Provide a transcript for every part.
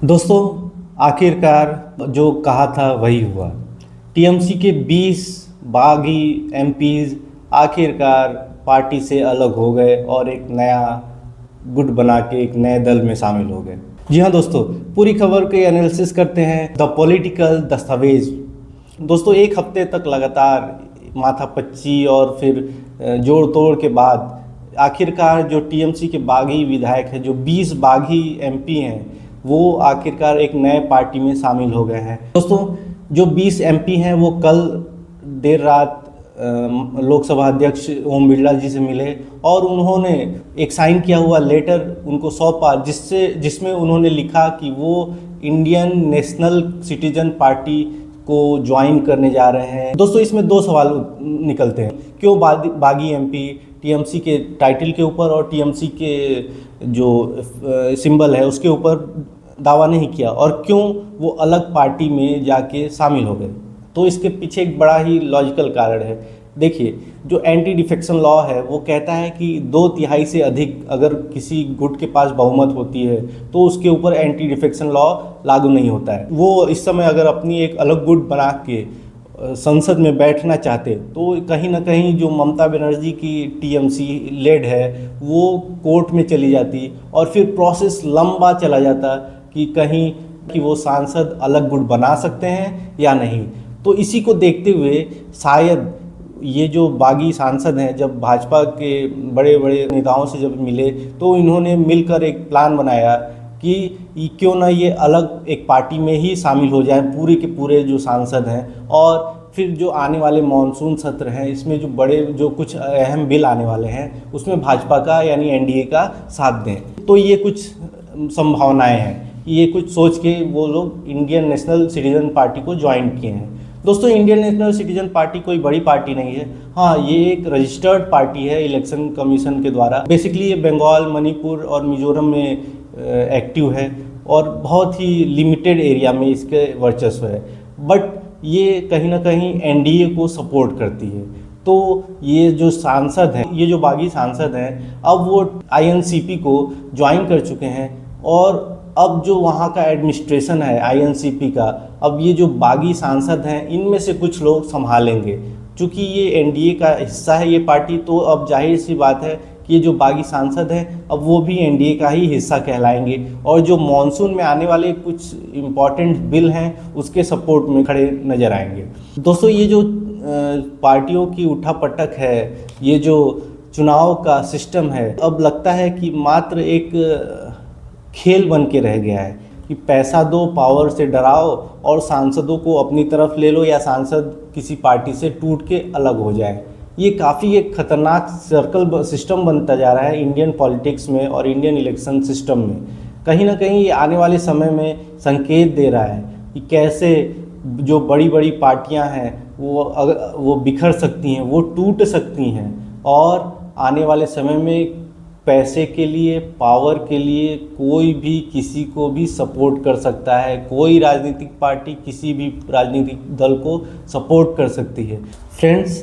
दोस्तों, आखिरकार जो कहा था वही हुआ। टीएमसी के 20 बागी एमपीज आखिरकार पार्टी से अलग हो गए और एक नया गुट बना के एक नए दल में शामिल हो गए। जी हाँ दोस्तों, पूरी खबर के एनालिसिस करते हैं द पॉलिटिकल दस्तावेज। दोस्तों, एक हफ्ते तक लगातार माथापच्ची और फिर जोड़ तोड़ के बाद आखिरकार जो टीएमसी के बागी विधायक हैं, जो 20 बागी एमपी हैं, वो आखिरकार एक नए पार्टी में शामिल हो गए हैं। दोस्तों, जो 20 एमपी हैं वो कल देर रात लोकसभा अध्यक्ष ओम बिरला जी से मिले और उन्होंने एक साइन किया हुआ लेटर उनको सौंपा, जिसमें उन्होंने लिखा कि वो इंडियन नेशनल सिटीजन पार्टी को ज्वाइन करने जा रहे हैं। दोस्तों, इसमें दो सवाल निकलते हैं। क्यों बागी एमपी टीएमसी के टाइटल के ऊपर और टीएमसी के जो सिंबल है उसके ऊपर दावा नहीं किया, और क्यों वो अलग पार्टी में जाके शामिल हो गए? तो इसके पीछे एक बड़ा ही लॉजिकल कारण है। देखिए, जो एंटी डिफेक्शन लॉ है वो कहता है कि 2/3 से अधिक अगर किसी गुट के पास बहुमत होती है तो उसके ऊपर एंटी डिफेक्शन लॉ लागू नहीं होता है। वो इस समय अगर अपनी एक अलग गुट बना के संसद में बैठना चाहते तो कहीं ना कहीं जो ममता बनर्जी की टीएमसी लेड है वो कोर्ट में चली जाती और फिर प्रोसेस लंबा चला जाता कि कहीं कि वो सांसद अलग गुट बना सकते हैं या नहीं। तो इसी को देखते हुए शायद ये जो बागी सांसद हैं जब भाजपा के बड़े बड़े नेताओं से जब मिले तो इन्होंने मिलकर एक प्लान बनाया कि क्यों ना ये अलग एक पार्टी में ही शामिल हो जाए पूरे के पूरे जो सांसद हैं, और फिर जो आने वाले मानसून सत्र हैं इसमें जो कुछ अहम बिल आने वाले हैं उसमें भाजपा का यानी एनडीए का साथ दें। तो ये कुछ संभावनाएं हैं, ये कुछ सोच के वो लोग इंडियन नेशनल सिटीजन पार्टी को ज्वाइन किए हैं। दोस्तों, इंडियन नेशनल सिटीजन पार्टी कोई बड़ी पार्टी नहीं है। हाँ, ये एक रजिस्टर्ड पार्टी है इलेक्शन कमीशन के द्वारा। बेसिकली ये बंगाल, मणिपुर और मिजोरम में एक्टिव है और बहुत ही लिमिटेड एरिया में इसके वर्चस्व है, बट ये कहीं ना कहीं एनडीए को सपोर्ट करती है। तो ये जो सांसद हैं, ये जो बागी सांसद हैं, अब वो आईएनसीपी को ज्वाइन कर चुके हैं और अब जो वहाँ का एडमिनिस्ट्रेशन है आईएनसीपी का, अब ये जो बागी सांसद हैं इनमें से कुछ लोग संभालेंगे। चूँकि ये एनडीए का हिस्सा है ये पार्टी, तो अब जाहिर सी बात है कि ये जो बागी सांसद हैं अब वो भी एनडीए का ही हिस्सा कहलाएंगे और जो मॉनसून में आने वाले कुछ इम्पॉर्टेंट बिल हैं उसके सपोर्ट में खड़े नज़र आएंगे। दोस्तों, ये जो पार्टियों की उठापटक है, ये जो चुनाव का सिस्टम है, अब लगता है कि मात्र एक खेल बन के रह गया है कि पैसा दो, पावर से डराओ और सांसदों को अपनी तरफ ले लो या सांसद किसी पार्टी से टूट के अलग हो जाए। ये काफ़ी एक खतरनाक सर्कल सिस्टम बनता जा रहा है इंडियन पॉलिटिक्स में और इंडियन इलेक्शन सिस्टम में। कहीं ना कहीं ये आने वाले समय में संकेत दे रहा है कि कैसे जो बड़ी बड़ी पार्टियां हैं वो बिखर सकती हैं, वो टूट सकती हैं और आने वाले समय में पैसे के लिए, पावर के लिए कोई भी किसी को भी सपोर्ट कर सकता है। कोई राजनीतिक पार्टी किसी भी राजनीतिक दल को सपोर्ट कर सकती है। फ्रेंड्स,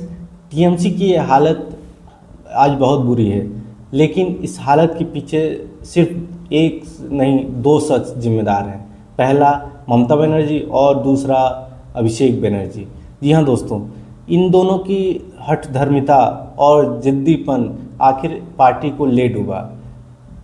टीएमसी की ये हालत आज बहुत बुरी है, लेकिन इस हालत के पीछे सिर्फ एक नहीं 2 शख्स जिम्मेदार हैं। पहला ममता बनर्जी और दूसरा अभिषेक बनर्जी। जी हाँ दोस्तों, इन दोनों की हठधर्मिता और जिद्दीपन आखिर पार्टी को ले डूबा।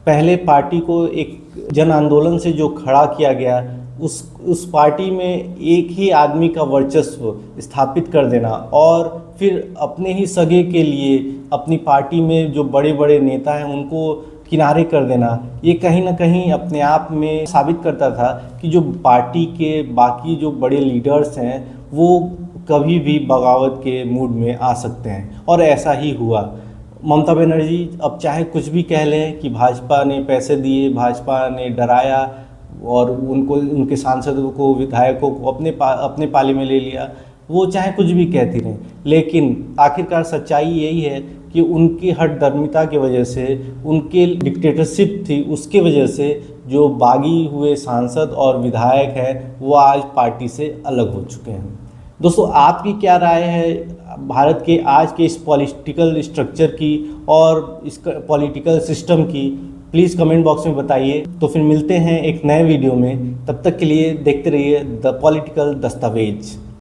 पहले पार्टी को एक जन आंदोलन से जो खड़ा किया गया, उस पार्टी में एक ही आदमी का वर्चस्व स्थापित कर देना और फिर अपने ही सगे के लिए अपनी पार्टी में जो बड़े बड़े नेता हैं उनको किनारे कर देना, ये कहीं ना कहीं अपने आप में साबित करता था कि जो पार्टी के बाकी जो बड़े लीडर्स हैं वो कभी भी बगावत के मूड में आ सकते हैं, और ऐसा ही हुआ। ममता बनर्जी अब चाहे कुछ भी कह लें कि भाजपा ने पैसे दिए, भाजपा ने डराया और उनके सांसदों को, विधायकों को अपने पाले में ले लिया, वो चाहे कुछ भी कहती रहें, लेकिन आखिरकार सच्चाई यही है कि उनकी हठधर्मिता की वजह से, उनके डिक्टेटरशिप थी उसके वजह से जो बागी हुए सांसद और विधायक हैं वो आज पार्टी से अलग हो चुके हैं। दोस्तों, आपकी क्या राय है भारत के आज के इस पॉलिटिकल स्ट्रक्चर की और इस पॉलिटिकल सिस्टम की? प्लीज़ कमेंट बॉक्स में बताइए। तो फिर मिलते हैं एक नए वीडियो में, तब तक के लिए देखते रहिए द पॉलिटिकल दस्तावेज।